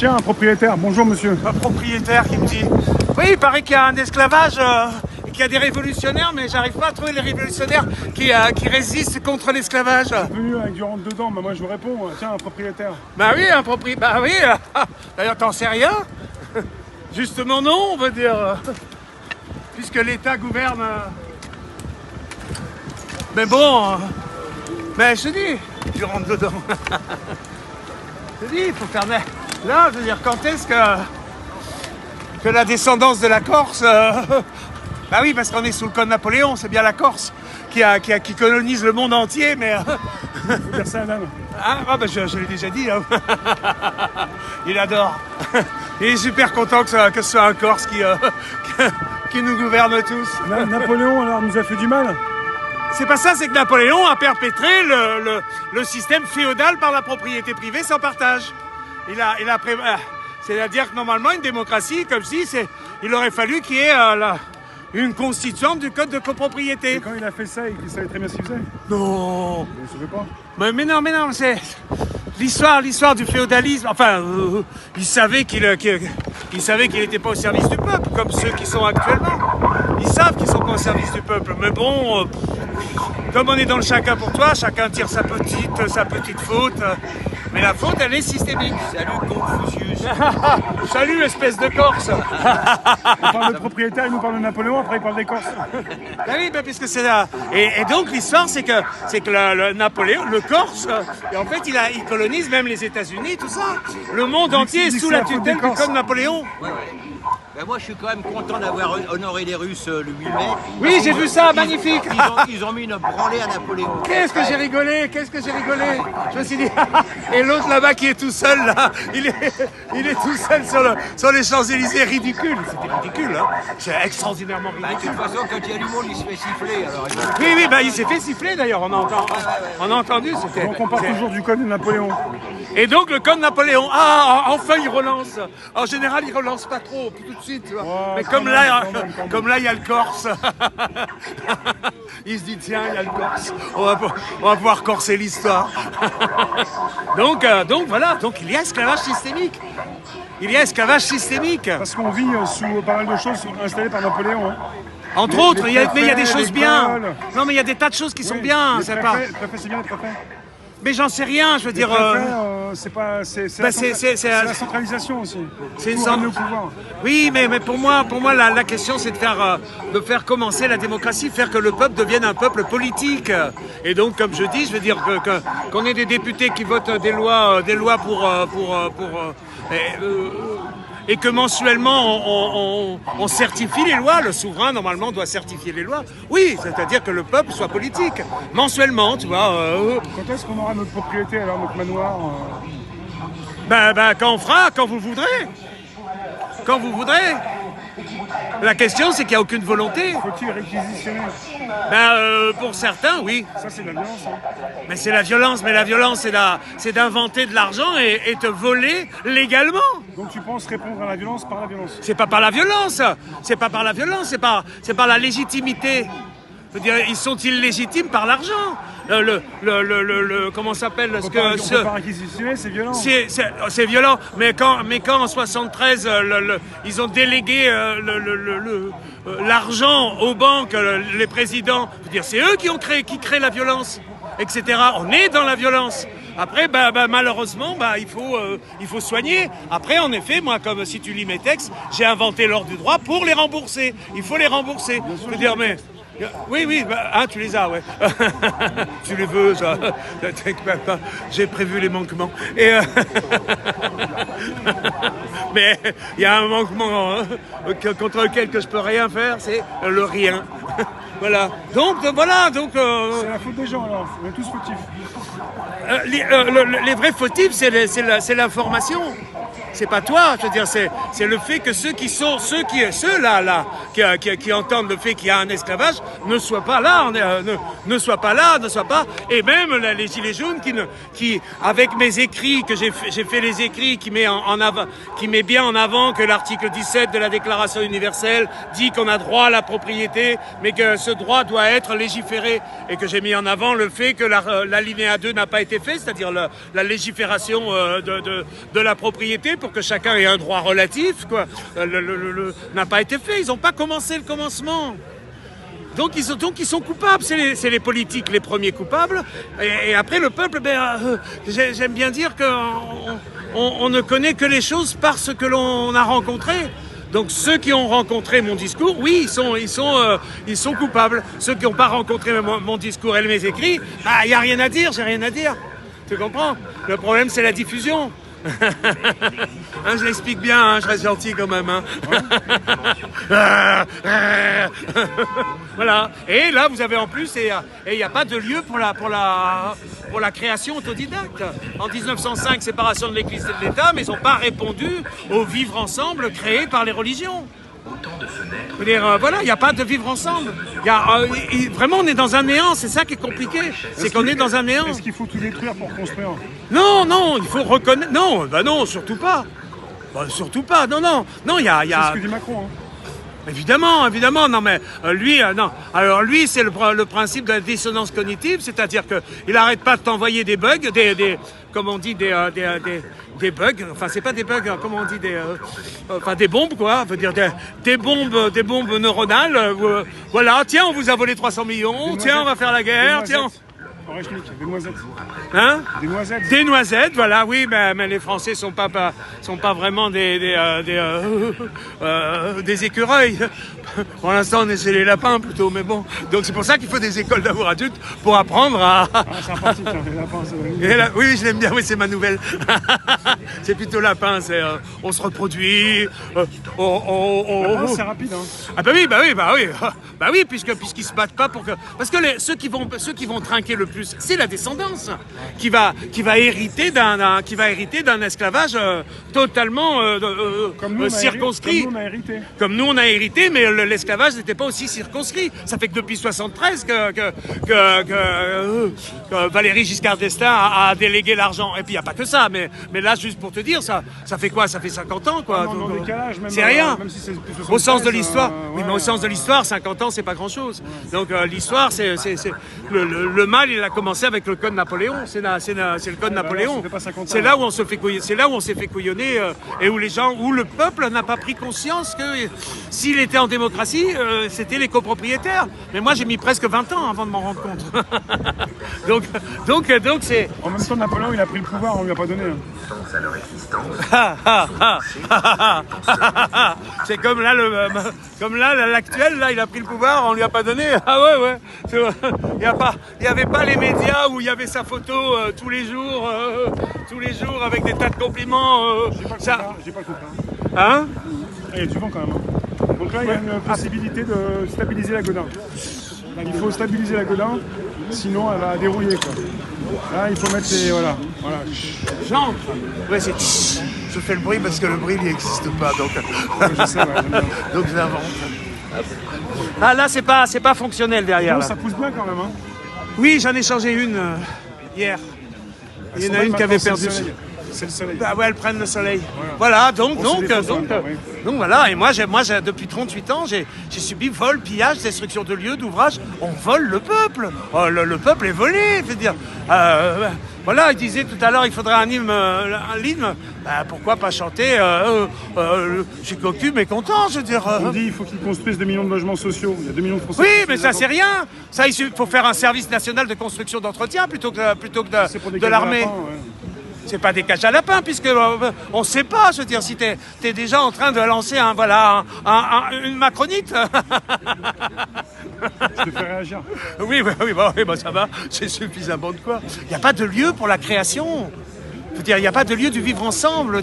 Tiens, un propriétaire. Bonjour monsieur. Un propriétaire qui me dit oui, il paraît qu'il y a un esclavage et qu'il y a des révolutionnaires, mais j'arrive pas à trouver les révolutionnaires qui résistent contre l'esclavage. Je suis venu avec du rentre dedans, bah moi je vous réponds. Tiens, un propriétaire. Bah oui, un propriétaire. Bah oui. D'ailleurs, t'en sais rien. Justement non, on veut dire. Puisque l'État gouverne. Mais bon. Mais je te dis, tu rentres dedans. Je te dis, il faut faire. Là, je veux dire, quand est-ce que la descendance de la Corse. Bah oui, parce qu'on est sous le code Napoléon, c'est bien la Corse qui colonise le monde entier, mais. Faut dire ça à dame. Ah bah je l'ai déjà dit. Hein. Il adore. Il est super content que ce soit un Corse qui nous gouverne tous. Napoléon alors nous a fait du mal. C'est pas ça, c'est que Napoléon a perpétré le système féodal par la propriété privée sans partage. C'est-à-dire que normalement, une démocratie, comme si, il aurait fallu qu'il y ait une constituante du code de copropriété. Et quand il a fait ça, il savait très bien ce qu'il faisait. Non. Il ne savait pas. Mais non, c'est l'histoire du féodalisme. Enfin, il savait qu'il n'était pas au service du peuple, comme ceux qui sont actuellement. Ils savent qu'ils sont pas au service du peuple. Mais bon, comme on est dans le chacun pour toi, chacun tire sa petite faute. Mais la faute, elle est systémique. Salut Confucius. Salut, espèce de Corse. On parle de propriétaire, il nous parle de Napoléon, après il parle des Corses. Ah oui, puisque c'est là. Et donc l'histoire, c'est que le Napoléon, le Corse, et en fait, il colonise même les États-Unis, tout ça. Le monde entier est sous la tutelle du code Napoléon. Ouais. Ben moi, je suis quand même content d'avoir honoré les Russes le 8 mai. Oui, j'ai vu ça, magnifique. Ils ont mis une branlée à Napoléon. Qu'est-ce que j'ai rigolé. Je me suis dit, et l'autre là-bas qui est tout seul, là, il est tout seul sur les Champs-Élysées, ridicule. C'était ridicule, hein. C'est extraordinairement Bah, de ridicule. toute façon, quand il y a du monde, il se fait siffler. Alors, Oui, il s'est fait siffler d'ailleurs, on a entendu. Donc on parle toujours du code de Napoléon. Et donc le code Napoléon, enfin il relance. En général, il relance pas trop, tout de suite. Tu vois. Ouais, Mais quand comme même, là, quand même. comme là, il y a le Corse. Il se dit tiens, il y a le Corse. On va pouvoir corser l'histoire. donc voilà, donc il y a esclavage systémique. Parce qu'on vit sous pas mal de choses installées par Napoléon. Hein. Entre autres, mais il y a des préfets, choses les bien. vols. Non, mais il y a des tas de choses qui sont Oui, bien. Les C'est pas. préfets, c'est bien les préfets. Mais j'en sais rien, je veux dire. C'est pas. C'est bah, la centralisation aussi. C'est une Pour amener au pouvoir. Oui, mais pour moi, la question, c'est de faire commencer la démocratie, faire que le peuple devienne un peuple politique. Et donc, comme je dis, je veux dire qu'on ait des députés qui votent des lois et que mensuellement on certifie les lois. Le souverain normalement doit certifier les lois. Oui, c'est-à-dire que le peuple soit politique mensuellement, tu vois. Quand est-ce qu'on aura notre propriété, alors notre manoir Quand vous voudrez. La question, c'est qu'il n'y a aucune volonté. Faut-il réquisitionner? Pour certains, oui. Ça, c'est de la violence. Hein. Mais c'est la violence, c'est d'inventer de l'argent et te voler légalement. Donc tu penses répondre à la violence par la violence? C'est pas par la violence, c'est par la légitimité. Je veux dire, ils sont illégitimes par l'argent. Comment ça s'appelle On peut pas réquisitionner, c'est violent. C'est violent, mais quand en 73 ils ont délégué l'argent aux banques, les présidents, je veux dire, c'est eux qui créent la violence, etc. On est dans la violence. Après, malheureusement, il faut soigner. Après, en effet, moi, comme si tu lis mes textes, j'ai inventé l'ordre du droit pour les rembourser. Il faut les rembourser. Je veux dire, mais. Oui, tu les as, ouais. Tu les veux, ça. J'ai prévu les manquements. Mais il y a un manquement contre lequel je peux rien faire, c'est le rien. Voilà. Donc. C'est la faute des gens, alors. On est tous fautifs. Les vrais fautifs, c'est l'information. C'est pas toi, je veux dire, c'est le fait que ceux qui entendent le fait qu'il y a un esclavage ne soient pas là, et même les gilets jaunes qui avec mes écrits que j'ai fait les écrits qui met bien en avant que l'article 17 de la Déclaration universelle dit qu'on a droit à la propriété, mais que ce droit doit être légiféré, et que j'ai mis en avant le fait que l'alinéa 2 n'a pas été fait, c'est-à-dire la légifération de la propriété discuter pour que chacun ait un droit relatif, quoi, n'a pas été fait. Ils n'ont pas commencé le commencement. Donc ils sont coupables, c'est les politiques les premiers coupables. Et après le peuple, j'aime bien dire qu'on ne connaît que les choses par ce que l'on a rencontré. Donc ceux qui ont rencontré mon discours, oui, ils sont coupables. Ceux qui n'ont pas rencontré mon discours et mes écrits, il n'y a rien à dire, j'ai rien à dire. Tu comprends? Le problème, c'est la diffusion. Hein, je l'explique bien, hein, je reste gentil quand même. Hein. Voilà. Et là, vous avez en plus, et il n'y a pas de lieu pour la création autodidacte. En 1905, séparation de l'Église et de l'État, mais ils n'ont pas répondu au vivre ensemble créé par les religions. Je veux dire, voilà, il n'y a pas de vivre ensemble. Vraiment, on est dans un néant, c'est ça qui est compliqué. C'est qu'on est dans un néant. Est-ce qu'il faut tout détruire pour construire? Non, il faut reconnaître. Non, surtout pas. Surtout pas, non, il y a... C'est ce que dit Macron, hein. Évidemment, non mais lui, non. Alors lui, c'est le principe de la dissonance cognitive, c'est-à-dire qu'il n'arrête pas de t'envoyer des bugs, comme on dit, des bugs. Enfin, c'est pas des bugs, comment on dit, des bombes, quoi. Veut dire des bombes neuronales. Voilà, tiens, on vous a volé 300 millions. Tiens, on va faire la guerre. Tiens. Des noisettes. Hein? Des noisettes. Des noisettes, voilà, oui, mais les Français sont pas vraiment des écureuils. Pour l'instant, on est chez les lapins plutôt, mais bon. Donc c'est pour ça qu'il faut des écoles d'amour adulte pour apprendre à. C'est sympathique, hein, les lapins. Oui, je l'aime bien, oui, c'est ma nouvelle. C'est plutôt lapin, on se reproduit. C'est rapide, hein. Ah bah oui, puisqu'ils se battent pas pour que. Parce que ceux qui vont trinquer le plus, c'est la descendance qui va hériter d'un esclavage totalement circonscrit. Comme nous on a hérité, mais l'esclavage n'était pas aussi circonscrit. Ça fait que depuis 73 que Valéry Giscard d'Estaing a délégué l'argent. Et puis il n'y a pas que ça, mais là juste pour te dire, ça fait quoi? Ça fait 50 ans, quoi. C'est rien. Même si c'est plus 73, au sens de l'histoire. Oui, ouais. mais au sens de l'histoire, 50 ans, c'est pas grand-chose. Donc l'histoire, c'est le mal, il a commencé avec le code Napoléon. C'est le code Napoléon. C'est là où on se fait couillonner et où le peuple n'a pas pris conscience que s'il était en démocratie, c'était les copropriétaires. Mais moi, j'ai mis presque 20 ans avant de m'en rendre compte. donc c'est. En même temps, Napoléon, il a pris le pouvoir, on lui a pas donné. C'est comme là, l'actuel, là, il a pris le pouvoir, on lui a pas donné. Ah ouais. Il n'y avait pas les médias où il y avait sa photo tous les jours avec des tas de compliments. J'ai pas compris. Hein? Il y a du vent quand même. Hein. Donc là, il y a une possibilité de stabiliser la Godin. Il faut stabiliser la Godin, sinon elle va dérouiller, quoi. Là, il faut mettre les... Voilà. J'entre. Ouais, je fais le bruit parce que le bruit il n'existe pas, donc. Je sais, ouais, donc j'invente. Ah là, c'est pas fonctionnel derrière. Bon, là. ça pousse bien quand même, hein. Oui, j'en ai changé une hier. Il y en a une qui avait perdu. C'est le soleil. Ah ouais, elles prennent le soleil. Voilà, donc voilà. Et moi, depuis 38 ans, j'ai subi vol, pillage, destruction de lieux, d'ouvrages. On vole le peuple. Le peuple est volé. Je veux dire, voilà, il disait tout à l'heure, il faudrait un hymne. Pourquoi pas chanter je suis cocu, mais content, je veux dire. On dit il faut qu'ils construisent 2 millions de logements sociaux. Il y a 2 millions de Français. Oui, mais ça, c'est rien. Ça, il faut faire un service national de construction d'entretien plutôt que de l'armée. C'est pas des cages à lapins, puisque on ne sait pas, je veux dire, si t'es déjà en train de lancer une macronite. Je te fais réagir. Oui, ça va, c'est suffisamment de quoi. Il n'y a pas de lieu pour la création. Je veux dire, il n'y a pas de lieu du vivre ensemble.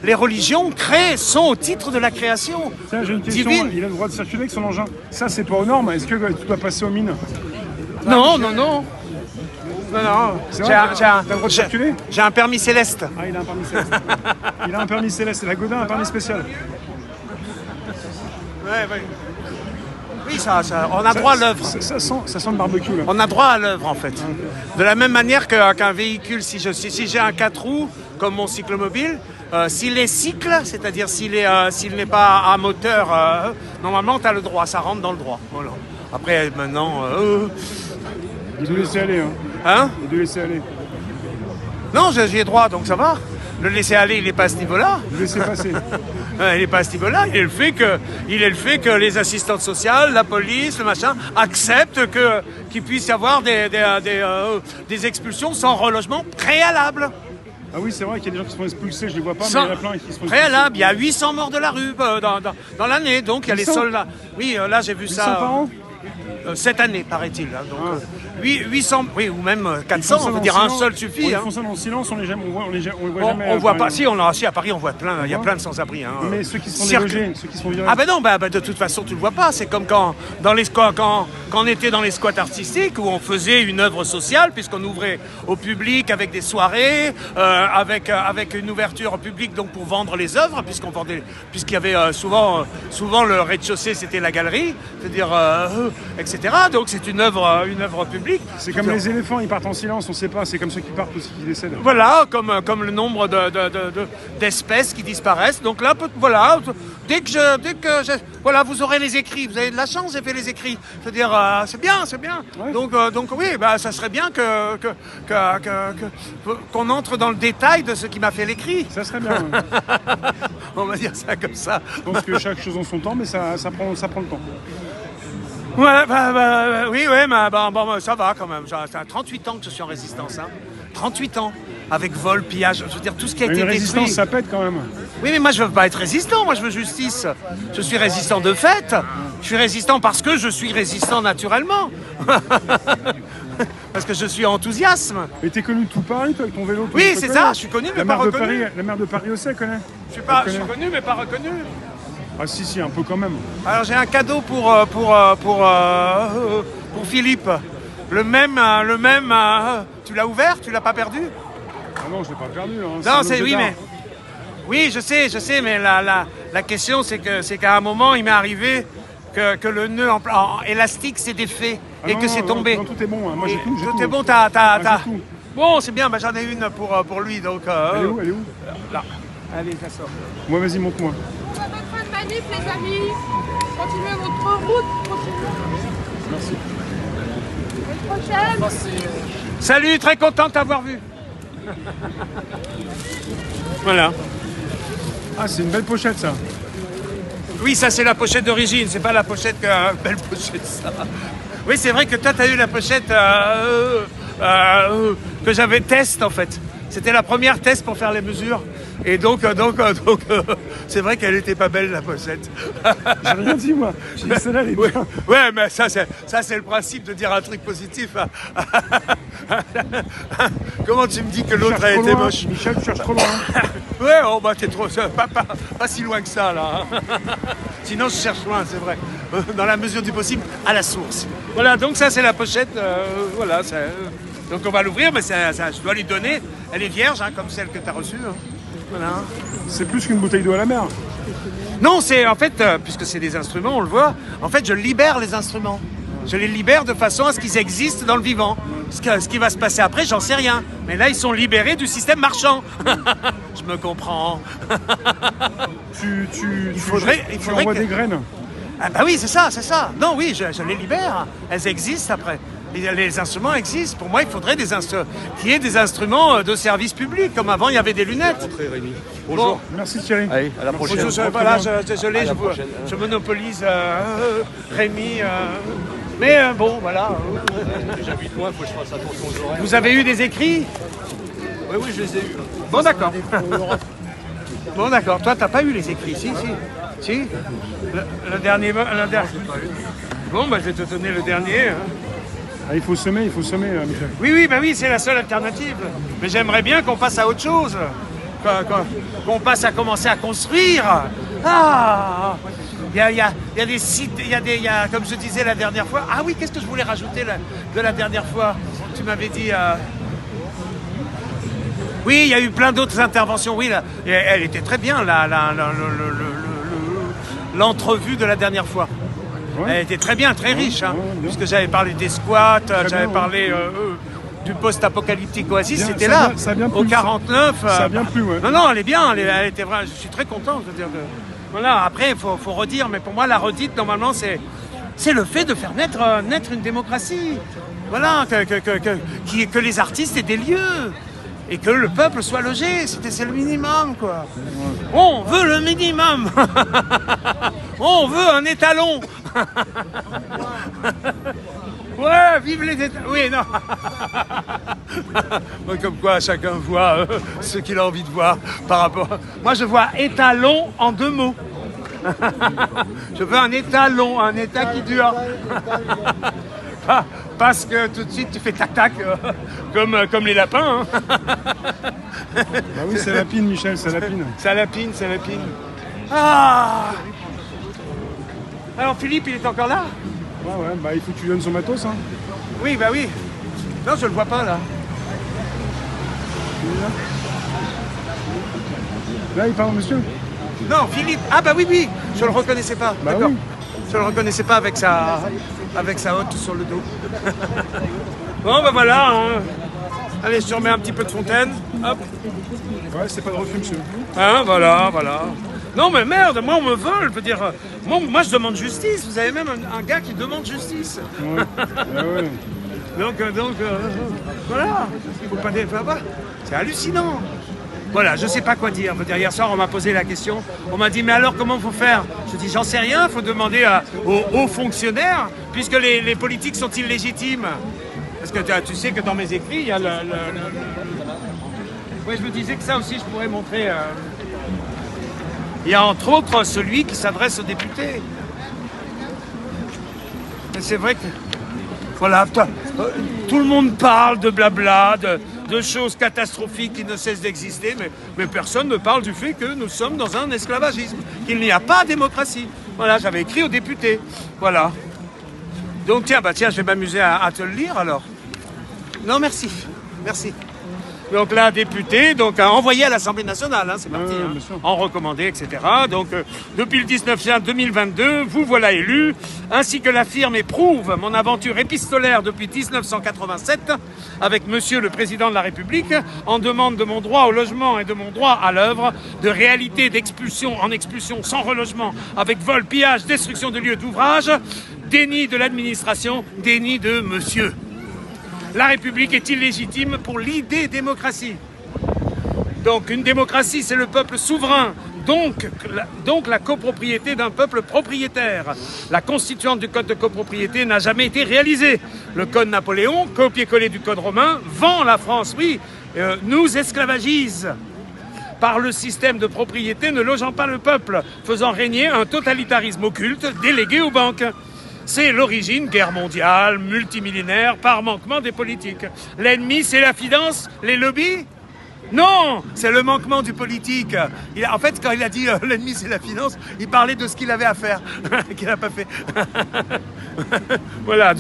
Les religions sont au titre de la création. Tiens, j'ai une question. Divine. Il a le droit de circuler avec son engin. Ça, c'est pas aux normes. Est-ce que tu dois passer aux mines? Non. J'ai un permis céleste. Ah, il a un permis céleste. Il a un permis céleste. Et la Godin a un permis spécial. Ouais. Oui, on a droit à l'œuvre. Ça sent le barbecue, là. On a droit à l'œuvre, en fait. De la même manière qu'un véhicule, si j'ai un 4 roues, comme mon cyclomobile, s'il est cycle, c'est-à-dire s'il n'est pas à moteur, normalement, tu as le droit. Ça rentre dans le droit. Voilà. Après, maintenant... Il doit laisser aller, hein. Hein? Il doit laisser aller. Non, j'y ai droit, donc ça va. Le laisser-aller, il n'est pas à ce niveau-là. Laissez passer. Il n'est pas à ce niveau-là. Il est le fait que les assistantes sociales, la police, le machin, acceptent qu'il puisse y avoir des expulsions sans relogement préalable. Ah oui, c'est vrai qu'il y a des gens qui se font expulser, je les vois pas, mais il y en a plein qui se font expulser. Préalable, il y a 800 morts de la rue dans l'année, donc il y a les 800? soldats. Oui, là j'ai vu 800 ça. par an Cette année, paraît-il. Hein, donc, Ah. 800, oui, ou même Ils font 400, ça on dans veut dire le un silence. seul suffit. Ils Hein. font ça dans le silence, on les voit jamais. On voit pas, Paris. si à Paris on voit plein, il y a plein de sans-abri. Hein. Mais ceux qui se font Cirque. déloger, ceux qui se font virer. Ah ben non, de toute façon tu le vois pas. C'est comme quand on était dans les squats artistiques où on faisait une œuvre sociale puisqu'on ouvrait au public avec des soirées, avec une ouverture au public donc pour vendre les œuvres puisqu'il y avait souvent le rez-de-chaussée c'était la galerie, c'est-à-dire etc. Donc c'est une œuvre publique. C'est comme les éléphants, ils partent en silence, on sait pas. C'est comme ceux qui partent aussi qui décèdent. Voilà, comme le nombre d'espèces qui disparaissent. Donc là, voilà, voilà, vous aurez les écrits. Vous avez de la chance, j'ai fait les écrits. C'est-à-dire, c'est bien. Ouais. Donc oui, ça serait bien qu'on entre dans le détail de ce qui m'a fait l'écrit. Ça serait bien. Ouais. On va dire ça comme ça. Je pense que chaque chose en son temps, mais ça prend le temps. Ouais, oui, mais ça va quand même. Ça a 38 ans que je suis en résistance. Hein. 38 ans. Avec vol, pillage, je veux dire, tout ce qui a été Une détruit. résistance, ça pète quand même. Oui, mais moi, je veux pas être résistant. Moi, je veux justice. Je suis résistant de fait. Je suis résistant parce que je suis résistant naturellement. Parce que je suis enthousiasme. Et t'es connu de tout Paris, toi, avec ton vélo. Oui, c'est ça. Je suis connu, mais pas reconnu. La maire de Paris aussi, elle connaît. Je suis connu, mais pas reconnu. Ah si, un peu quand même. Alors, j'ai un cadeau pour Philippe. Le même. Tu l'as ouvert? Tu l'as pas perdu? Ah non, je l'ai pas perdu. Hein. Non, c'est oui, mais oui, je sais, mais la question c'est qu'à un moment il m'est arrivé que le nœud en élastique s'est défait et que c'est tombé. Non, tout est bon. Hein. Moi, j'ai tout. Tout est bon, J'ai tout. Bon, c'est bien, j'en ai une pour lui, donc. Elle est où Là. Allez, ça sort. Moi, vas-y, montre-moi. On va mettre fin de manif, les amis. Continuez votre route. Merci. À la prochaine. Salut, très content de t'avoir vu. Voilà. Ah, c'est une belle pochette, ça. Oui, ça c'est la pochette d'origine, c'est pas la pochette belle pochette ça. Oui, c'est vrai que toi tu as eu la pochette que j'avais test en fait. C'était la première test pour faire les mesures. Et donc c'est vrai qu'elle était pas belle la pochette. J'ai rien dit, moi. J'ai dit, celle-là, elle est bien. Ouais, mais ça c'est le principe de dire un truc positif. Comment tu me dis que l'autre a été moche? Michel, tu cherches trop loin. Ouais, oh bah t'es trop... Pas si loin que ça, là. Sinon, je cherche loin, c'est vrai. Dans la mesure du possible, à la source. Voilà, donc ça, c'est la pochette. Voilà, donc on va l'ouvrir, mais je dois lui donner. Elle est vierge, hein, comme celle que tu as reçue. Hein. Voilà. C'est plus qu'une bouteille d'eau à la mer. Non, c'est en fait, puisque c'est des instruments, on le voit, en fait, je libère les instruments. Je les libère de façon à ce qu'ils existent dans le vivant. Ce qui va se passer après, j'en sais rien. Mais là, ils sont libérés du système marchand. Je me comprends. Il faudrait envoies que- des graines. Ah bah oui, c'est ça. Non, oui, je les libère. Elles existent après. Les instruments existent. Pour moi, il faudrait qu'il y ait des instruments de service public. Comme avant, il y avait des lunettes. Bonjour. Merci Thierry. Allez, à la prochaine. Voilà, désolé, je monopolise Rémi. Mais bon, voilà. Déjà 8 mois, il faut que je fasse attention aux oreilles. Vous avez eu des écrits? Oui, je les ai eus. Bon, d'accord. Bon, d'accord. Toi, t'as pas eu les écrits? Si. Le dernier. Bon, bah, je vais te donner le dernier. Hein. Ah, il faut semer, Michel. Oui, c'est la seule alternative. Mais j'aimerais bien qu'on passe à autre chose. Qu'on passe à commencer à construire. Ah! Il y a des sites, comme je disais la dernière fois. Ah oui, qu'est-ce que je voulais rajouter de la dernière fois? Tu m'avais dit. Oui, il y a eu plein d'autres interventions. Oui, là, elle était très bien, l'entrevue de la dernière fois. Ouais. Elle était très bien, très riche, hein, bien. puisque j'avais parlé des squats, j'avais bien, parlé du post-apocalyptique Oasis, Bien, c'était ça là, a bien- ça a bien au plu, 49. Ça a bien plu, ouais. Non, elle est bien, elle était vraie. Je suis très content. Je veux dire voilà, après, il faut redire, mais pour moi, la redite, normalement, c'est le fait de faire naître une démocratie. Voilà, que les artistes aient des lieux. et que le peuple soit logé. C'est le minimum, quoi. On veut le minimum. On veut un étalon. Ouais, vive les étalons. Oui, non. Comme quoi, chacun voit ce qu'il a envie de voir par rapport. Moi, je vois étalon en 2 mots. Je veux un étalon, un état qui dure. Parce que tout de suite, tu fais tac-tac, comme les lapins. Hein. Bah oui, ça lapine, Michel, ça lapine. Ça lapine. Ah! Alors, Philippe, il est encore là? Ouais, bah il faut que tu lui donnes son matos. Hein. Oui, bah oui. Non, je le vois pas, là. Là, il parle, monsieur. Non, Philippe. Ah, bah oui, je le reconnaissais pas. Bah D'accord. oui. Je le reconnaissais pas avec sa hotte sur le dos. Bon, bah voilà. Hein. Allez, je te remets un petit peu de fontaine. Hop. Ouais, c'est pas de refus, monsieur. Hein, voilà. Non, mais merde, moi, on me vole. Je veux dire, moi, je demande justice. Vous avez même un gars qui demande justice. Ouais. Ah ouais. Donc, voilà. Faut pas c'est hallucinant. Voilà, je sais pas quoi dire. Je veux dire, hier soir, on m'a posé la question. On m'a dit, mais alors, comment faut faire? Je dis, j'en sais rien. Il faut demander aux hauts fonctionnaires, puisque les politiques sont illégitimes. Parce que tu sais que dans mes écrits, il y a Oui, je me disais que ça aussi, je pourrais montrer. Il y a entre autres celui qui s'adresse aux députés. Et c'est vrai que... Voilà, tout le monde parle de blabla, de choses catastrophiques qui ne cessent d'exister, mais personne ne parle du fait que nous sommes dans un esclavagisme, qu'il n'y a pas de démocratie. Voilà, j'avais écrit aux députés. Voilà. Donc tiens, je vais m'amuser à te le lire alors. Non, merci. Donc là, député, donc envoyé à l'Assemblée nationale, hein, c'est parti, en recommandé, etc. Donc depuis le 19 juin 2022, vous voilà élu, ainsi que l'affirme et prouve mon aventure épistolaire depuis 1987 avec Monsieur le Président de la République, en demande de mon droit au logement et de mon droit à l'œuvre, de réalité d'expulsion en expulsion sans relogement, avec vol, pillage, destruction de lieux d'ouvrage, déni de l'administration, déni de monsieur. La République est illégitime pour l'idée démocratie. Donc une démocratie, c'est le peuple souverain, donc la copropriété d'un peuple propriétaire. La constituante du code de copropriété n'a jamais été réalisée. Le code Napoléon, copié-collé du code romain, vend la France, oui, nous esclavagise par le système de propriété ne logeant pas le peuple, faisant régner un totalitarisme occulte délégué aux banques. C'est l'origine, guerre mondiale, multimillénaire, par manquement des politiques. L'ennemi, c'est la finance, les lobbies? Non, c'est le manquement du politique. En fait, quand il a dit l'ennemi, c'est la finance, il parlait de ce qu'il avait à faire, qu'il n'a pas fait. Voilà.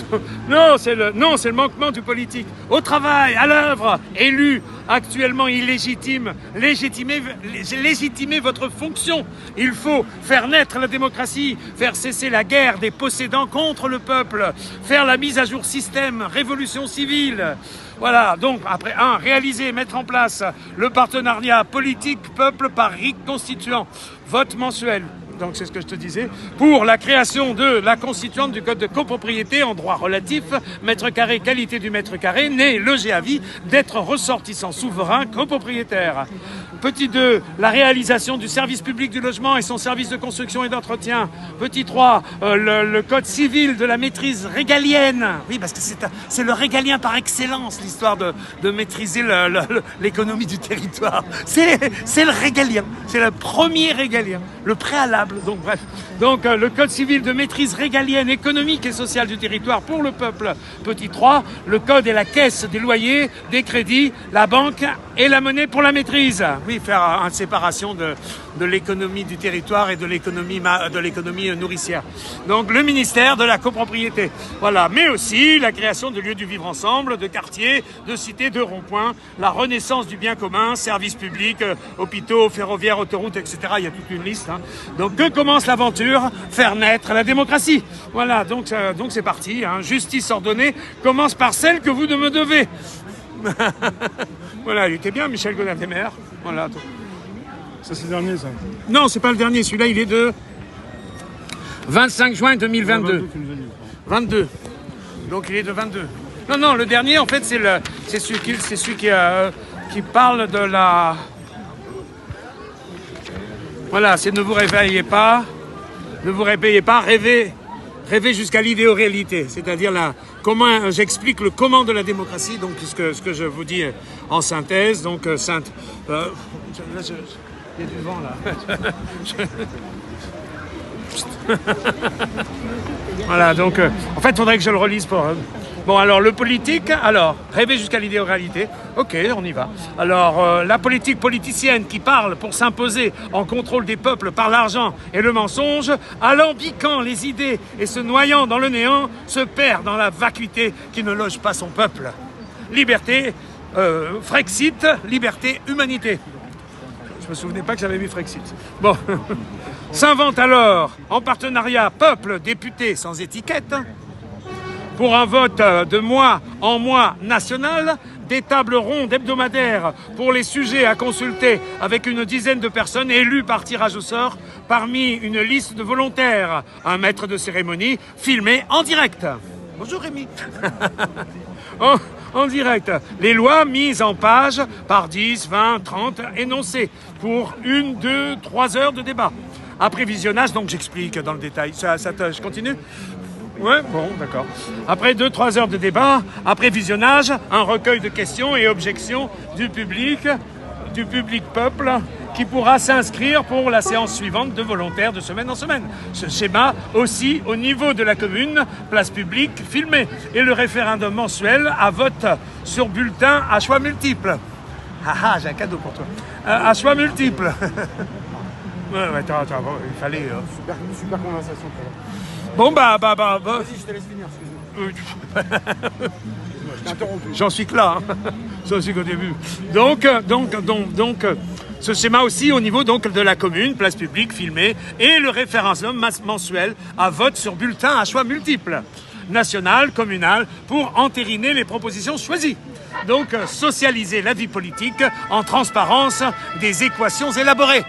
Non, c'est le manquement du politique. Au travail, à l'œuvre, élu, actuellement illégitime, légitimer votre fonction. Il faut faire naître la démocratie, faire cesser la guerre des possédants contre le peuple, faire la mise à jour système, révolution civile. Voilà, donc après, réaliser, mettre en place le partenariat politique peuple par RIC constituant, vote mensuel. Donc c'est ce que je te disais, pour la création de la constituante du code de copropriété en droit relatif, mètre carré, qualité du mètre carré, né, logé à vie, d'être ressortissant souverain copropriétaire. Petit 2, la réalisation du service public du logement et son service de construction et d'entretien. Petit 3, le code civil de la maîtrise régalienne. Oui, parce que c'est le régalien par excellence, l'histoire de maîtriser l'économie du territoire. C'est le régalien, c'est le premier régalien, le préalable. Donc bref, le code civil de maîtrise régalienne, économique et sociale du territoire pour le peuple. Petit 3, le code et la caisse des loyers, des crédits, la banque et la monnaie pour la maîtrise. Oui, faire une séparation de l'économie du territoire et de l'économie nourricière. Donc le ministère de la copropriété. Voilà, mais aussi la création de lieux du vivre ensemble, de quartiers, de cités, de ronds-points, la renaissance du bien commun, services publics, hôpitaux, ferroviaires, autoroutes, etc. Il y a toute une liste. Hein. Donc que commence l'aventure? Faire naître la démocratie. Voilà, donc c'est parti. Hein. Justice ordonnée commence par celle que vous me devez. Voilà, il était bien, Michel Godin-Desmer. Voilà. Ça, c'est le dernier, ça. Non, c'est pas le dernier. Celui-là, il est de 25 juin 2022. 22. Donc, il est de 22. Non, le dernier, en fait, c'est celui qui qui parle de la... Voilà, c'est ne vous réveillez pas, rêvez jusqu'à l'idéoréalité, c'est-à-dire comment j'explique le comment de la démocratie, donc ce que je vous dis en synthèse, donc là, il y a du vent là. Voilà, donc en fait, il faudrait que je le relise pour... Bon, alors, le politique, rêver jusqu'à l'idéoréalité, ok, on y va. Alors, la politique politicienne qui parle pour s'imposer en contrôle des peuples par l'argent et le mensonge, alambiquant les idées et se noyant dans le néant, se perd dans la vacuité qui ne loge pas son peuple. Liberté, Frexit, liberté, humanité. Je me souvenais pas que j'avais vu Frexit. Bon, s'invente alors, en partenariat peuple, député sans étiquette, pour un vote de mois en mois national, des tables rondes hebdomadaires pour les sujets à consulter avec une dizaine de personnes élues par tirage au sort parmi une liste de volontaires, un maître de cérémonie filmé en direct. Bonjour Rémi. En direct. Les lois mises en page par 10, 20, 30 énoncés pour 1, 2, 3 heures de débat. Après visionnage, donc j'explique dans le détail. Je continue ? Ouais, bon, d'accord. Après 2-3 heures de débat, après visionnage, un recueil de questions et objections du public peuple, qui pourra s'inscrire pour la séance suivante de volontaires de semaine en semaine. Ce schéma aussi au niveau de la commune, place publique, filmée, et le référendum mensuel à vote sur bulletin à choix multiples. Ah, j'ai un cadeau pour toi. À choix multiples. Ouais, attends, il fallait... Super conversation. Bon, bah... Vas-y, je te laisse finir, excuse-moi. Je t'ai interrompu. J'en suis que là, hein. J'en suis qu'au début. Donc, ce schéma aussi au niveau donc de la commune, place publique, filmée, et le référendum mensuel à vote sur bulletin à choix multiples, national, communal, pour entériner les propositions choisies. Donc, socialiser la vie politique en transparence des équations élaborées.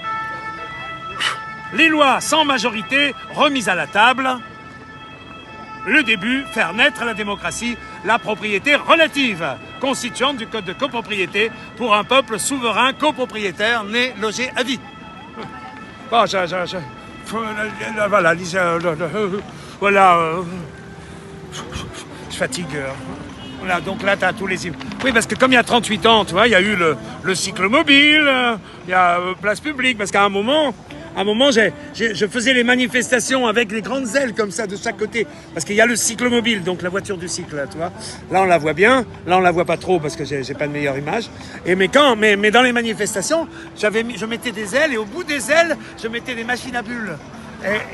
Les lois sans majorité remises à la table. Le début, faire naître la démocratie, la propriété relative, constituante du code de copropriété pour un peuple souverain copropriétaire né, logé à vie. Bon, voilà, je fatigue. Voilà, donc là, tu as tous les... Oui, parce que comme il y a 38 ans, tu vois, il y a eu le cyclomobile, il y a place publique, parce qu'à un moment, je faisais les manifestations avec les grandes ailes comme ça de chaque côté. Parce qu'il y a le cyclomobile, donc la voiture du cycle, là, tu vois. Là, on la voit bien. Là, on la voit pas trop parce que j'ai pas de meilleure image. Mais dans les manifestations, je mettais des ailes et au bout des ailes, je mettais des machines à bulles.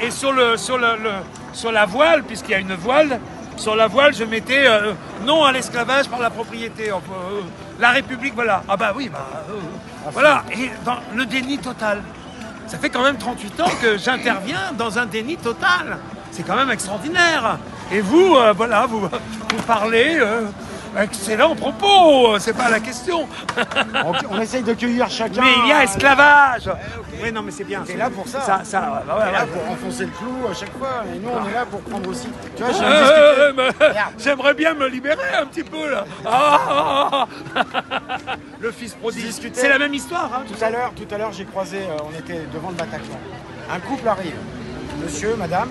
Et sur la voile, puisqu'il y a une voile, sur la voile, je mettais non à l'esclavage par la propriété. La République, voilà. Ah bah oui, voilà. Et dans le déni total. Ça fait quand même 38 ans que j'interviens dans un déni total. C'est quand même extraordinaire. Et vous, voilà, vous parlez, excellent propos, c'est pas la question. On essaye de cueillir chacun. Mais il y a esclavage. Oui, non, mais c'est bien. T'es là pour ça. T'es là pour enfoncer le clou à chaque fois. Et nous, on est là pour prendre aussi. Tu vois, j'aimerais bien me libérer un petit peu, là. Le fils prodigue. C'est la même histoire. Hein, tout à l'heure, j'ai croisé, on était devant le Bataclan. Un couple arrive. Monsieur, madame,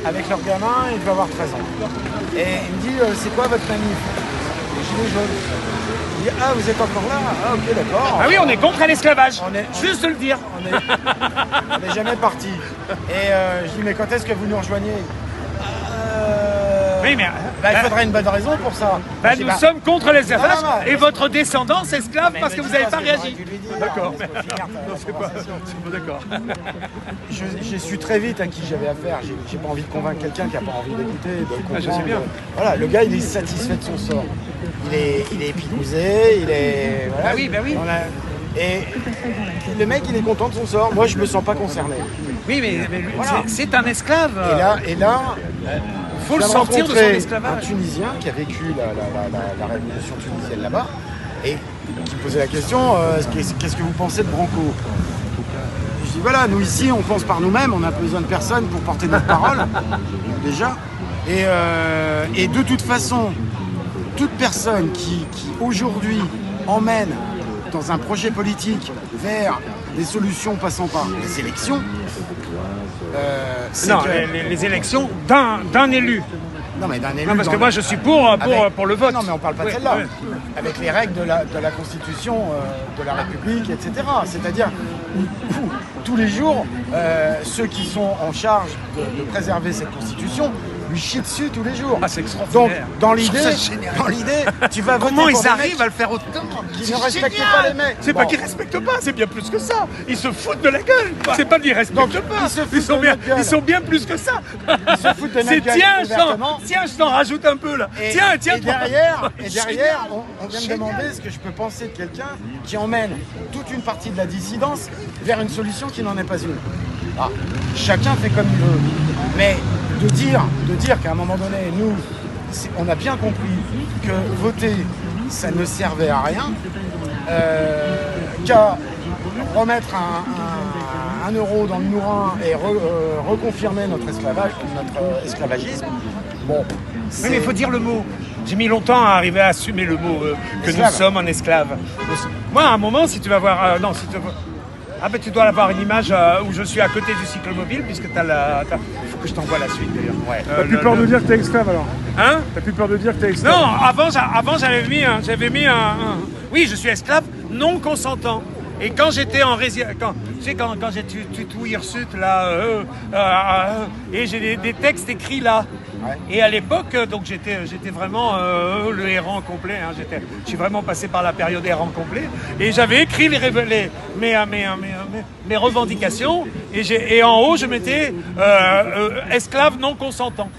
avec leur gamin, il doit avoir 13 ans. Et il me dit, c'est quoi votre manif? Les gilets jaunes. Je dis, ah, vous êtes encore là? Ah, ok, d'accord. Ah oui, on est contre l'esclavage. Juste de le dire. On n'est jamais parti. Et je dis, mais quand est-ce que vous nous rejoignez? Oui, mais... il faudrait une bonne raison pour ça. Nous sommes contre l'esclavage et votre descendance esclave parce que vous n'avez pas réagi. D'accord. D'accord. J'ai su très vite à qui j'avais affaire. J'ai pas envie de convaincre quelqu'un qui n'a pas envie d'écouter, de comprendre. Je sais bien. Voilà, le gars, il est satisfait de son sort. Il est épidousé, il est... Voilà, oui. Et le mec, il est content de son sort. Moi, je me sens pas concerné. Oui, mais voilà. C'est un esclave. Et là, faut le sortir de son esclavage. Un Tunisien qui a vécu la révolution tunisienne là-bas et qui me posait la question qu'est-ce que vous pensez de Branco? Je dis voilà, nous ici on pense par nous-mêmes, on n'a besoin de personne pour porter notre parole déjà. Et de toute façon, toute personne qui aujourd'hui emmène dans un projet politique vers des solutions passant par les élections, c'est Non, que... les élections d'un élu. Non, mais d'un élu. Non, parce que dans moi le- je suis pour le vote. Non, mais on parle pas de Oui, celle-là. oui. Avec les règles de la Constitution de la République, etc. C'est-à-dire, où tous les jours, ceux qui sont en charge de préserver cette Constitution lui chient dessus tous les jours. Ah, c'est Donc, extraordinaire. dans Je trouve l'idée, ça génial. tu vas voter Comment pour ils des arrivent mecs à le faire autant qui ne respectent pas les mecs. C'est Bon. pas qu'ils respectent pas, c'est bien plus que ça. Ils se foutent de la gueule. C'est pas qu'ils respectent Donc, pas. ils se foutent de notre gueule. Ils sont bien plus que ça. Ils se foutent de notre C'est gueule ouvertement. tiens, je t'en rajoute un peu là. Et, tiens, et derrière, on vient me demander ce que je peux penser de quelqu'un qui emmène toute une partie de la dissidence vers une solution qui n'en est pas une. Ah, chacun fait comme il veut. Mais de dire qu'à un moment donné, nous, on a bien compris que voter, ça ne servait à rien, qu'à remettre un euro dans le nourrin et reconfirmer notre esclavagisme. Bon, Oui, mais il faut dire le mot. J'ai mis longtemps à arriver à assumer le mot que Esclave. nous sommes en esclaves. Moi, à un moment, si tu vas voir... non, si tu veux... Ah ben tu dois avoir une image où je suis à côté du cyclomobile puisque il faut que je t'envoie la suite d'ailleurs. Ouais. T'as plus peur de dire que t'es esclave alors? Hein? T'as plus peur de dire que t'es esclave? Non, avant j'avais mis un... Oui, je suis esclave non consentant. Et quand j'étais en résidence, quand j'ai tout hirsute là, et j'ai des textes écrits là. Ouais. Et à l'époque, donc j'étais vraiment le errant complet. Hein, je suis vraiment passé par la période errant complet. Et j'avais écrit mes revendications. Et en haut, je mettais esclave non consentant.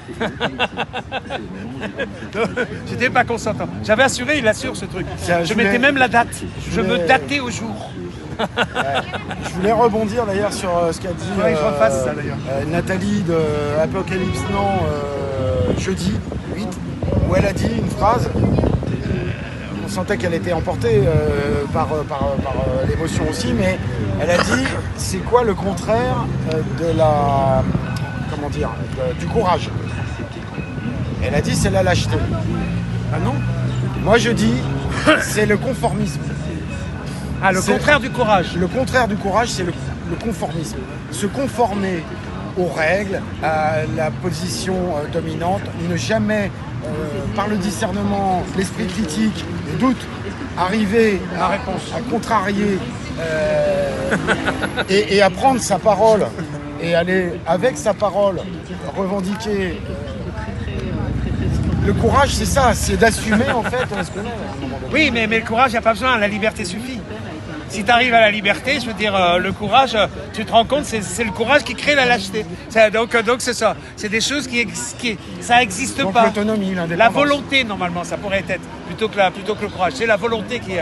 J'étais pas consentant. J'avais assuré, il assure ce truc. Ça, Je mettais même la date. Je me voulais- datais au jour. Je voulais rebondir d'ailleurs sur ce qu'a dit Ouais, je refasse ça, d'ailleurs. Nathalie de Apocalypse Now jeudi 8, où elle a dit une phrase. On sentait qu'elle était emportée par l'émotion aussi, mais elle a dit c'est quoi le contraire de la comment dire du courage. Elle a dit c'est la lâcheté. Ah non? Moi je dis c'est le conformisme. Ah, le C'est- contraire du courage. Le contraire du courage, c'est le conformisme. Se conformer aux règles, à la position dominante, ne jamais, par le discernement, l'esprit critique, le doute, arriver à contrarier et à prendre sa parole et aller avec sa parole revendiquer. Le courage, c'est ça, c'est d'assumer en fait ce qu'on est à un moment donné. Oui, mais le courage, il n'y a pas besoin, la liberté suffit. Si tu arrives à la liberté, je veux dire, le courage, tu te rends compte, c'est le courage qui crée la lâcheté. Donc c'est ça. C'est des choses ça n'existe Donc pas. l'autonomie, La l'indépendance. volonté, normalement, ça pourrait être, plutôt que le courage. C'est la volonté qui...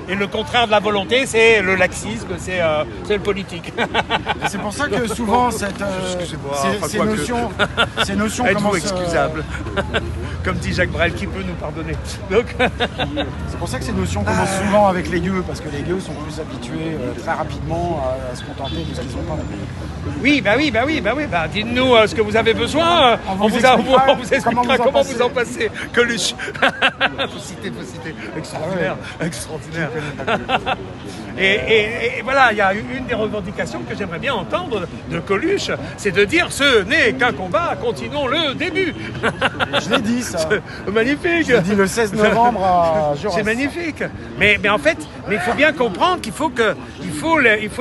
et le contraire de la volonté, c'est le laxisme, c'est le politique. Et c'est pour ça que souvent Excusez-moi, enfin, ces quoique. notions Êtes-vous commencent. excusable Comme dit Jacques Brel, qui peut nous pardonner. Donc, C'est pour ça que ces notions commencent souvent avec les gueux, parce que les gueux sont plus habitués très rapidement à se contenter de ce qu'ils ont pas. oui, dites-nous ce que vous avez besoin. On vous expliquera comment vous vous en en passez. Coluche. Faut citer. Extraordinaire. Extraordinaire. Et voilà, il y a une des revendications que j'aimerais bien entendre de Coluche, c'est de dire ce n'est qu'un combat, continuons le début. Je l'ai dit ça. Magnifique. Je l'ai dit le 16 novembre à Jaurès. C'est magnifique. Mais en fait, il faut bien comprendre qu'il faut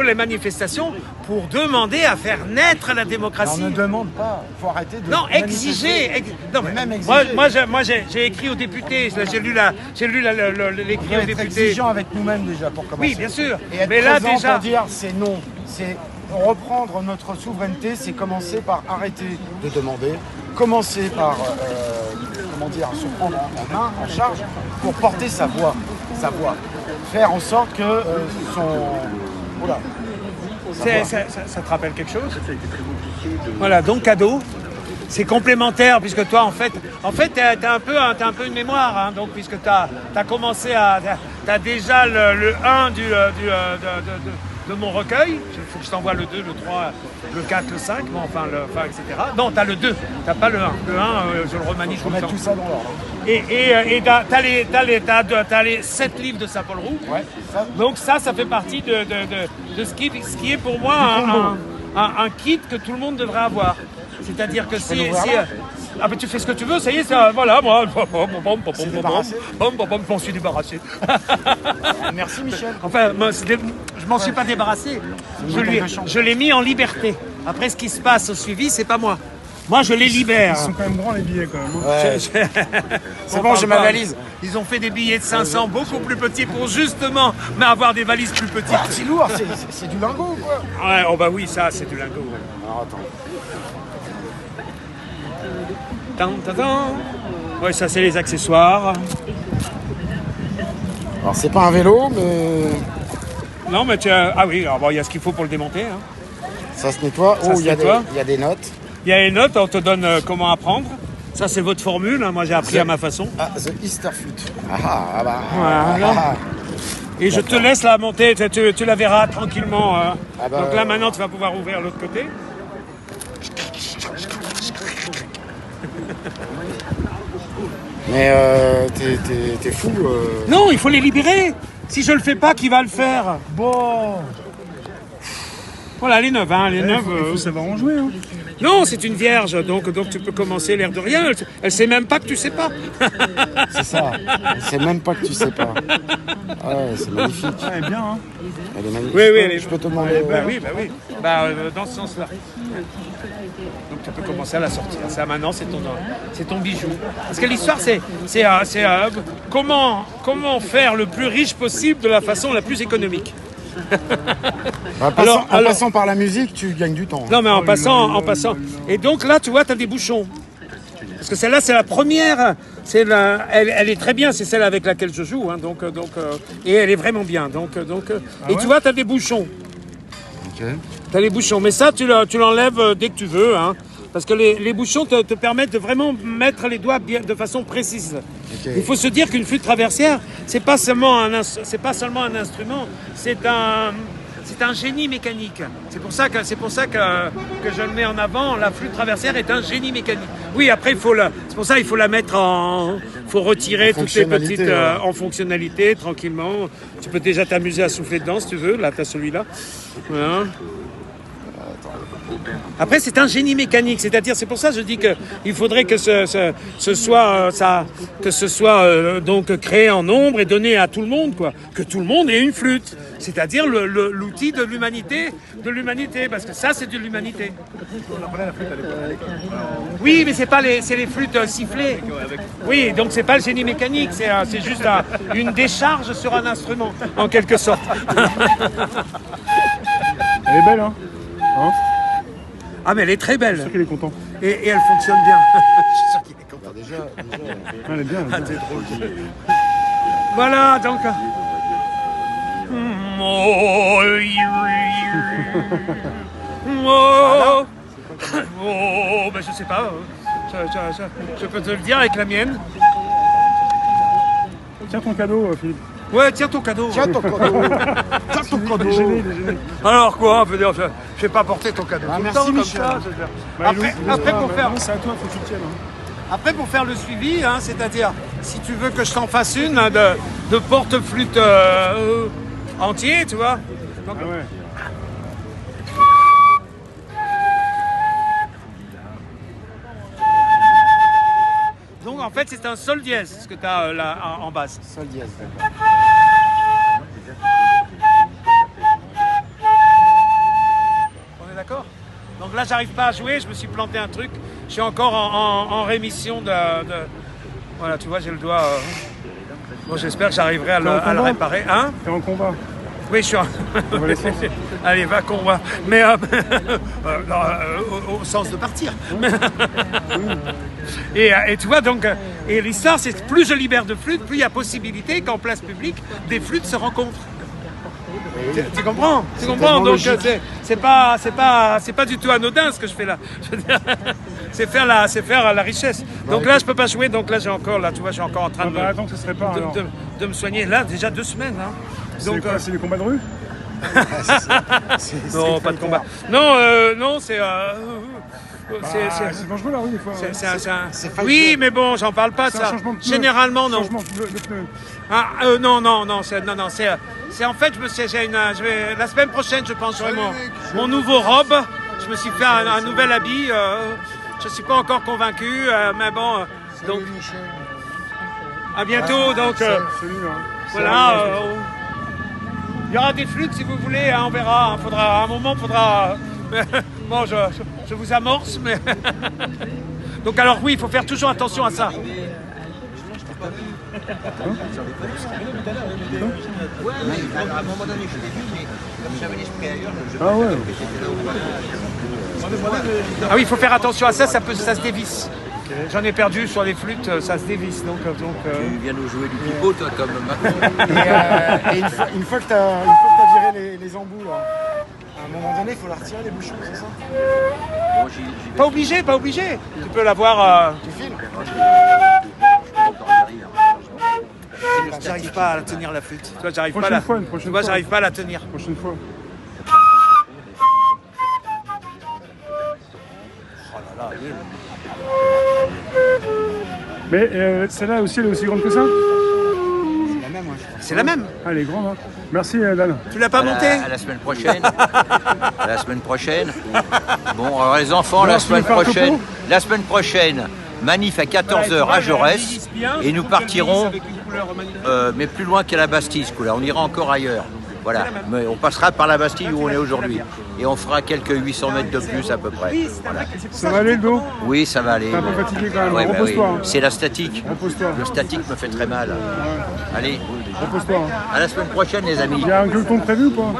les manifestations pour demander à faire naître la On démocratie. ne demande pas, il faut arrêter de. Non, manifester. exiger. Non, mais Même exiger. moi, j'ai écrit aux députés. J'ai lu l'écrit aux Être députés. exigeant avec nous-mêmes déjà pour commencer. Oui, bien sûr. Et être Mais là présent déjà, pour dire c'est non. C'est reprendre notre souveraineté, c'est commencer par arrêter de demander, commencer par se prendre en main, en charge, pour porter sa voix. Faire en sorte que Oula. ça te rappelle quelque chose? Voilà, donc cadeau. C'est complémentaire puisque toi en fait t'as un peu une mémoire hein, donc puisque t'as commencé t'as déjà le 1 de mon recueil. Il faut que je t'envoie le 2, le 3, le 4, le 5, bon, enfin, etc. Non, t'as le 2, t'as pas le 1. Le 1, je le remanie tout le temps. Tout ça dans l'ordre. Et t'as les 7 livres de Saint-Paul Roux. Ouais, ça. Donc ça fait partie de ce qui est pour moi un kit que tout le monde devrait avoir. C'est-à-dire que si ah ben tu fais ce que tu veux, ça y est, ça, voilà, moi, je m'en suis débarrassé. Merci Michel. Enfin, je m'en suis pas débarrassé. Je l'ai mis en liberté. Après, ce qui se passe au suivi, c'est pas moi. Moi, je les libère. Ils sont quand même grands les billets quand même. Ouais. C'est bon, j'ai ma valise. Ils ont fait des billets de 500 beaucoup plus petits pour justement avoir des valises plus petites. Ah, c'est lourd, c'est du lingot quoi. Ouais, oh bah oui, ça, c'est du lingot. Ouais. Alors attends. Ouais, ça, c'est les accessoires. Alors c'est pas un vélo, mais Non, mais ah oui, alors, bon, il y a ce qu'il faut pour le démonter. Hein. ça se nettoie. Ça Oh, se il y a nettoie. des notes. Il y a les notes, on te donne comment apprendre. Ça, c'est votre formule. Hein. Moi, j'ai appris à ma façon. Ah, The Easter Flute. Ah bah. Voilà. Ah. Et je te laisse la monter, tu la verras tranquillement. Hein. Ah bah, Donc là, maintenant, tu vas pouvoir ouvrir l'autre côté. Mais t'es fou. Non, il faut les libérer. Si je le fais pas, qui va le faire? Bon, Voilà, les neuves. Hein, les il neuves. faut savoir en jouer. Hein. Non, c'est une vierge, donc tu peux commencer l'air de rien. Elle sait même pas que tu sais pas. C'est ça. C'est même pas que tu sais pas. Ah ouais, c'est magnifique. Ouais, bien. Hein. Elle est magnifique. Oui, oui, Je peux te demander. Bah oui. Dans ce sens-là. Donc tu peux commencer à la sortir. Ça maintenant, c'est ton bijou. Parce que l'histoire, c'est comment faire le plus riche possible de la façon la plus économique. En passant par la musique, tu gagnes du temps. Non, mais en passant. Et donc là, tu vois, tu as des bouchons. Parce que celle-là, c'est la première. Elle est très bien, c'est celle avec laquelle je joue. Hein, et elle est vraiment bien. Et tu vois, tu as des bouchons. Ok. Tu as les bouchons. Mais ça, tu l'enlèves dès que tu veux. Hein, parce que les bouchons te permettent de vraiment mettre les doigts de façon précise. Ok. Il faut se dire qu'une flûte traversière, c'est pas seulement un instrument, c'est un génie mécanique. C'est pour ça que je le mets en avant. La flûte traversière est un génie mécanique. Oui, après c'est pour ça qu'il faut la mettre faut retirer toutes les petites en fonctionnalité tranquillement. Tu peux déjà t'amuser à souffler dedans si tu veux. Là, tu as celui-là. Voilà. Après, c'est un génie mécanique, c'est-à-dire, c'est pour ça que je dis qu'il faudrait que ce soit donc créé en nombre et donné à tout le monde, quoi. Que tout le monde ait une flûte, c'est-à-dire l'outil de l'humanité, parce que ça, c'est de l'humanité. Oui, mais c'est les flûtes sifflées. Oui, donc c'est pas le génie mécanique, c'est juste une décharge sur un instrument, en quelque sorte. Elle est belle, hein. Ah, mais elle est très Je suis belle. sûr qu'il est content. Et elle fonctionne bien. Je suis sûr qu'il est content. Déjà. Elle est bien. Elle est bien. Voilà, donc. Ben je sais pas. Je peux te le dire avec la mienne. Tiens ton cadeau, Philippe. Ouais, tiens ton cadeau. Tiens ton cadeau. Tiens ton cadeau. Il est gêné, il est gêné. Alors quoi, je vais pas porter ton cadeau. Ah, tout le merci, temps, comme Michel. ça, Bah, Après, pour faire. C'est à toi, faut que tu le tiennes. Hein. Après, pour faire le suivi, hein, c'est-à-dire, si tu veux que je t'en fasse une hein, de porte-flûte entier, tu vois. Donc, Ah ouais. donc, en fait, c'est un sol dièse, ce que tu as là en basse. Sol dièse, d'accord. On est d'accord? Donc là, j'arrive pas à jouer, je me suis planté un truc. Je suis encore en rémission de... Voilà, tu vois, j'ai le doigt... Bon, j'espère que j'arriverai à le réparer. Hein? T'es en combat. Oui, je suis en... On va laisser. Allez, va qu'on va. Mais au sens de partir. Et tu vois, donc, et l'histoire, c'est que plus je libère de flûtes, plus il y a possibilité qu'en place publique, des flûtes se rencontrent. Tu comprends? Tu comprends? tellement Donc logique. c'est pas du tout anodin ce que je fais là. Je veux dire, c'est faire la richesse. Donc là, je peux pas jouer. Donc là, j'ai encore en train Attends, que ce serait pas alors. de me soigner. Là, déjà 2 semaines. Hein. C'est quoi, c'est des combats de rue? Non, pas de combat. Non, non, c'est C'est dangereux là, oui, des fois. C'est faillible. Oui, mais bon, j'en parle pas de C'est un ça. changement de pneu. Généralement, non. Changement de pneu. Ah, non, c'est en fait, la semaine prochaine, je pense vraiment mon nouveau robe. Je me suis fait un nouvel habit. Je suis pas encore convaincu, mais bon. Donc, à bientôt. Donc, Salut, hein. voilà. Il y aura des flûtes si vous voulez. Hein, on verra. Hein, à un moment, faudra. Bon, je vous amorce, mais. Donc, alors oui, il faut faire toujours attention à ça. Ouais, mais à un moment donné, je l'ai vu, mais comme j'avais l'esprit ailleurs, je Ah ouais. Ah oui, il faut faire attention à ça, ça se dévisse. J'en ai perdu sur les flûtes, ça se dévisse. Donc, Tu viens nous jouer du pipeau, toi, comme Macron. Et une fois que tu as viré les embouts, là, à un moment donné, il faut la retirer, les bouchons, c'est ça? Bon, j'y vais. Pas obligé, pas obligé. Tu peux l'avoir. Tu files? J'arrive pas à la tenir la flûte. Tu vois, j'arrive pas à la. Une prochaine Tu vois, fois. j'arrive pas à la tenir. Prochaine fois. Mais celle-là aussi, elle est aussi grande que ça? C'est la même, moi, je crois. C'est la même. Ah, elle est grande, hein. Merci, Dan. Tu l'as pas montée? À la semaine prochaine. À la semaine prochaine. Bon, alors les enfants, Alors, tu veux faire un topo la semaine prochaine, manif à 14h à Jaurès. Et nous partirons, mais plus loin qu'à la Bastille, ce coup-là. On ira encore ailleurs. Voilà, mais on passera par la Bastille où on est aujourd'hui. Et on fera quelques 800 mètres de plus à peu près. Voilà. Ça va aller le dos? Oui, ça va aller. T'es un peu fatigué quand même. Ouais, bah Repose-toi. oui. Hein. C'est la statique. Repose-toi. Le statique me fait très mal. Allez, Repose-toi. Hein. à la semaine prochaine les amis. Il y a un gueuleton prévu ou pas?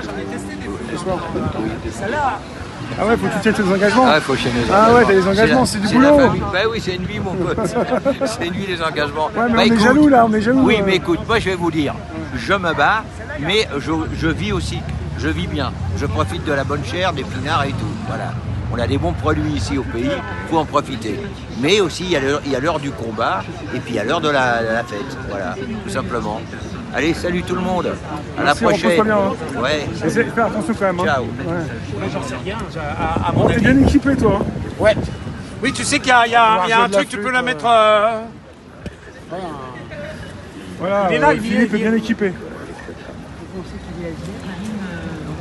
Ce soir. Ah ouais, faut que tu tiennes tes engagements. Ah, faut chaîner les Ah engagements. ouais, t'as les engagements, c'est du la boulot. famille. Bah oui, c'est une vie, mon pote. C'est une vie, les engagements. Ouais, mais Bah, on est écoute, jaloux là, on est jaloux. Oui, mais écoute, moi je vais vous dire, je me bats, mais je vis aussi, je vis bien. Je profite de la bonne chair, des pinards et tout. Voilà. On a des bons produits ici au pays, il faut en profiter. Mais aussi, il y a l'heure du combat et puis il y a l'heure de la fête. Voilà, tout simplement. Allez, salut tout le monde. À Merci, la prochaine. repose-toi bien, hein. Ouais. Essaye de faire attention quand même. Hein. Ciao. Ouais. Moi, j'en sais rien. À mon T'es avis. bien équipé toi. Hein. Ouais. Oui, tu sais qu'il y a jouer un de la truc, tu peux flûte, la mettre. Voilà, Il est là, il y est, Philippe il est y est. bien équipé.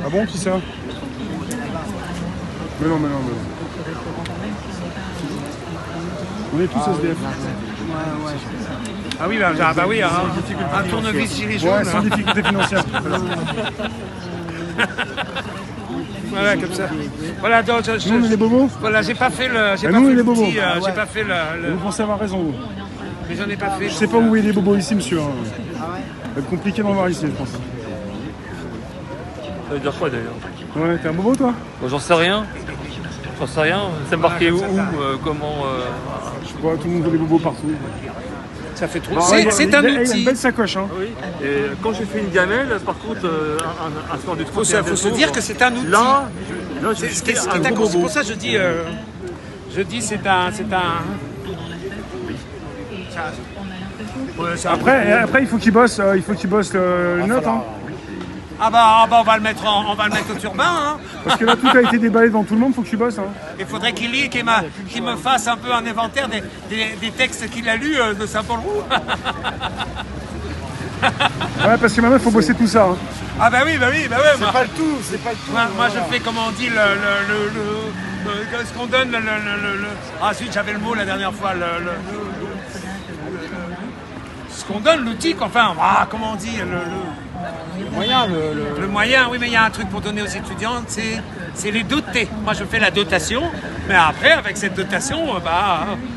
Ah bon, qui ça? Mais non. On est tous SDF. Ah oui, bah oui, hein. Un tournevis gilet jaune. Ouais, sans difficulté financière. Voilà, comme ça. Voilà, donc, Nous, on est des bobos. voilà, j'ai pas fait le. J'ai Et pas nous, fait il le est bobo. petit, j'ai pas fait le. Vous pensez avoir raison, vous. Mais j'en ai pas fait. Je sais pas où est les bobos ici, monsieur. Hein. Ça va être compliqué d'en voir ici, je pense. Ça veut dire quoi d'ailleurs? Ouais, t'es un bobo, toi? Bon, j'en sais rien. J'en sais rien. C'est marqué où, comment. Je sais pas, tout le monde veut des bobos partout. Ça fait trop. Ah, C'est il un a une outil. belle sacoche, hein. Oui. Et quand j'ai fait une gamelle, par contre, un soir du 31 Faut se dire décembre, que c'est un outil. Là, C'est j'ai ce qui fait est un gros d'accord. C'est bobo. pour ça que je dis c'est un. Ouais, Après, il faut qu'il bosse, le note, hein. Ah bah on va le mettre au turbin. Hein. Parce que là, tout a été déballé devant tout le monde, faut que tu bosses, hein. Il faudrait qu'il lit, qu'il me fasse un peu un inventaire des textes qu'il a lus de Saint-Paul-Roux. Ouais, parce que maintenant, il faut bosser tout ça, hein. Ah bah oui. C'est pas le tout, c'est pas le tout. Moi je fais, comment on dit, ce qu'on donne, Ah zut, j'avais le mot la dernière fois, ce qu'on donne, l'outil, enfin, comment on dit, le moyen, oui, mais il y a un truc pour donner aux étudiants, c'est les doter. Moi, je fais la dotation, mais après, avec cette dotation,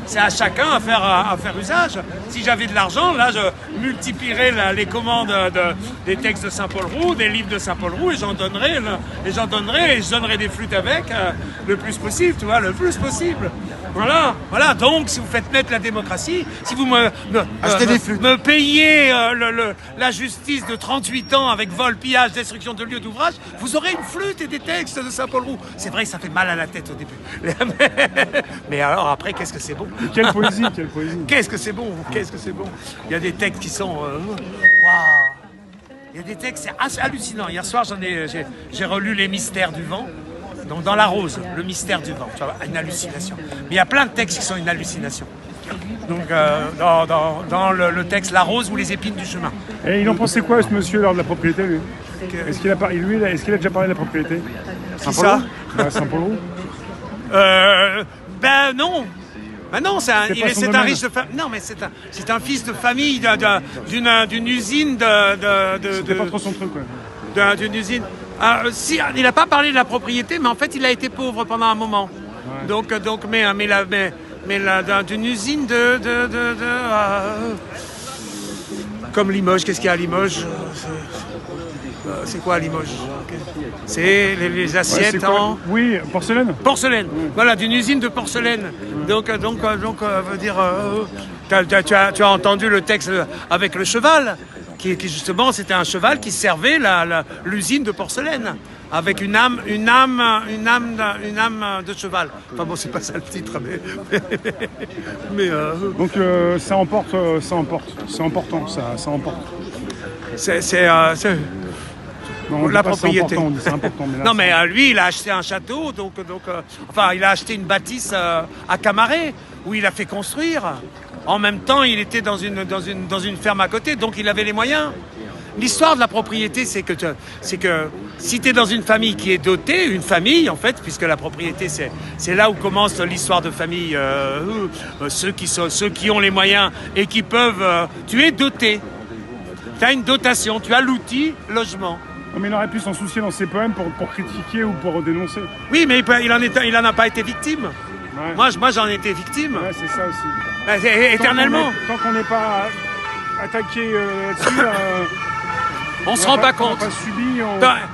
c'est à chacun à faire usage. Si j'avais de l'argent, là, je multiplierais les commandes des textes de Saint-Paul-Roux, des livres de Saint-Paul-Roux, et je donnerais des flûtes avec le plus possible, tu vois, le plus possible. Voilà. Donc, si vous faites naître la démocratie, si vous Achetez des flûtes. me payez la justice de 38 ans avec vol, pillage, destruction de lieux d'ouvrage, vous aurez une flûte et des textes de Saint-Paul-Roux. C'est vrai que ça fait mal à la tête au début. Mais alors après, qu'est-ce que c'est bon. Quelle poésie, quelle poésie. Qu'est-ce que c'est bon. Il y a des textes qui sont... waouh. Il y a des textes, c'est assez hallucinant. Hier soir, j'ai relu Les Mystères du vent. Donc dans La Rose, le mystère du vent, tu vois, une hallucination. Mais il y a plein de textes qui sont une hallucination. Donc dans le texte La Rose ou Les épines du chemin. Et il en pensait quoi, ce monsieur, lors de la propriété, lui? Est-ce qu'il a déjà parlé de la propriété? Qui ça? Saint-Paul. Ben non. Ben non, c'est un riche de famille. Non, mais c'est un fils de famille d'une usine C'était pas trop son truc, quoi. D'une usine. Si, il n'a pas parlé de la propriété, mais en fait, il a été pauvre pendant un moment. Ouais. Donc, d'une usine comme Limoges. Qu'est-ce qu'il y a à Limoges? C'est quoi à Limoges? C'est les assiettes en... Oui, porcelaine. Porcelaine. Voilà, d'une usine de porcelaine. Donc, veut dire... tu as entendu le texte avec le cheval, qui justement, c'était un cheval qui servait l'usine de porcelaine, avec une âme de cheval. Enfin bon, c'est pas ça le titre, mais donc ça emporte. C'est important, ça emporte. Non, la propriété. C'est important, mais là, non, mais lui, il a acheté un château, enfin, il a acheté une bâtisse à Camaret, où il a fait construire. En même temps, il était dans une ferme à côté, donc il avait les moyens. L'histoire de la propriété, c'est que si tu es dans une famille qui est dotée, une famille en fait, puisque la propriété c'est là où commence l'histoire de famille, ceux qui ont les moyens et qui peuvent, tu es doté. Tu as une dotation, tu as l'outil logement. Non, mais il aurait pu s'en soucier dans ses poèmes pour critiquer ou pour dénoncer. Oui, mais il en a pas été victime. Ouais. Moi j'en ai été victime. Ouais, c'est ça aussi. Éternellement. Tant qu'on n'est pas attaqué là-dessus, on se rend pas compte. Pas subi,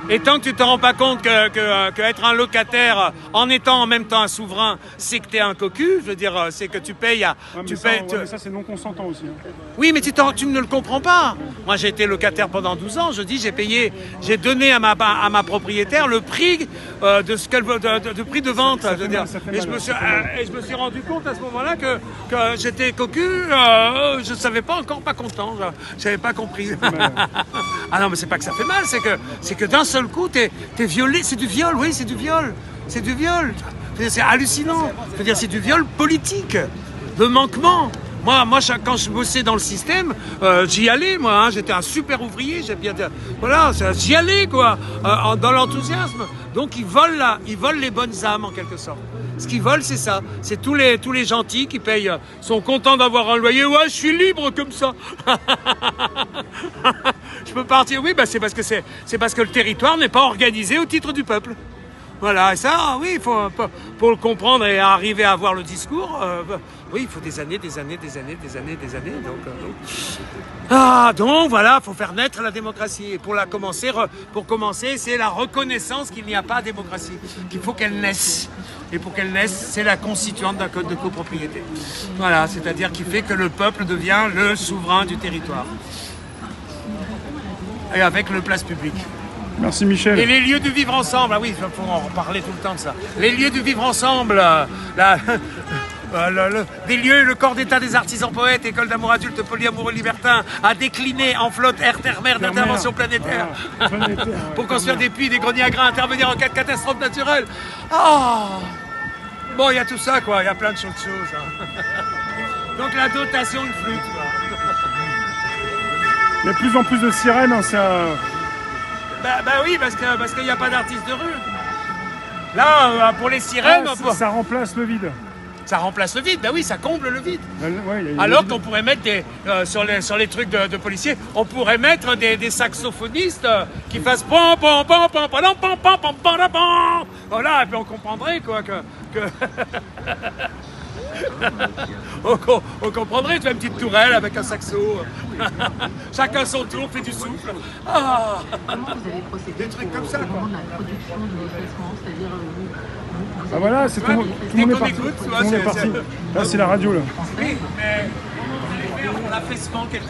Et tant que tu te rends pas compte que être un locataire en étant en même temps un souverain, c'est que tu es un cocu, je veux dire, c'est que tu payes à... mais ça c'est non consentant aussi. Hein. Oui, mais tu ne le comprends pas. Moi j'ai été locataire pendant 12 ans, j'ai donné à ma propriétaire le prix de prix de vente. Je veux dire. Et je me suis rendu compte à ce moment-là que j'étais cocu, je ne savais pas encore, pas content, je n'avais pas compris. Ah non, mais c'est pas que ça fait mal, c'est que d'un seul coup, t'es violé. C'est du viol, oui, c'est du viol. C'est du viol. C'est hallucinant. Je veux dire, c'est du viol politique, de manquement. Moi, quand je bossais dans le système, j'y allais, moi. Hein, j'étais un super ouvrier. Voilà, j'y allais, quoi, dans l'enthousiasme. Donc, ils volent les bonnes âmes, en quelque sorte. Ce qu'ils volent, c'est ça. C'est tous les gentils qui payent, sont contents d'avoir un loyer. Ouais, je suis libre comme ça. Je peux partir. Oui, c'est parce que le territoire n'est pas organisé au titre du peuple. Voilà, et ça, oui, pour le comprendre et arriver à avoir le discours, oui, il faut des années. Donc voilà, il faut faire naître la démocratie. Et pour commencer, c'est la reconnaissance qu'il n'y a pas de démocratie, qu'il faut qu'elle naisse. Et pour qu'elle naisse, c'est la constituante d'un code de copropriété. Voilà, c'est-à-dire qui fait que le peuple devient le souverain du territoire. Et avec le place public. Merci Michel. Et les lieux du vivre ensemble, ah oui, il faut en reparler tout le temps de ça. Les lieux du vivre ensemble, des lieux, le corps d'état des artisans poètes, école d'amour adulte, polyamoureux libertin, a décliné en flotte air, terre, mer d'intervention planétaire. Pour construire des puits, des greniers à grains, intervenir en cas de catastrophe naturelle. Oh bon, il y a tout ça, quoi, il y a plein de choses. Hein. Donc la dotation de flûte, quoi. Il y a de plus en plus de sirènes, hein, ça... Bah oui, parce qu'il n'y a pas d'artistes de rue. Là, pour les sirènes... Ça remplace le vide. Ça remplace le vide, bah oui, ça comble le vide. Ouais, alors qu'on pourrait mettre sur les trucs de policiers, on pourrait mettre des saxophonistes qui fassent pom pom pom pom pom pom pom pom pom pom. Voilà, et puis on comprendrait quoi que on comprendrait, tu vois, une petite tourelle avec un saxo. Chacun son tour, fait du souffle. Ah, des trucs comme ça, quoi. Ah voilà, c'est tout le monde est parti. Tout le monde est parti. Là, c'est la radio, là. Oui, mais on a fait ce manque.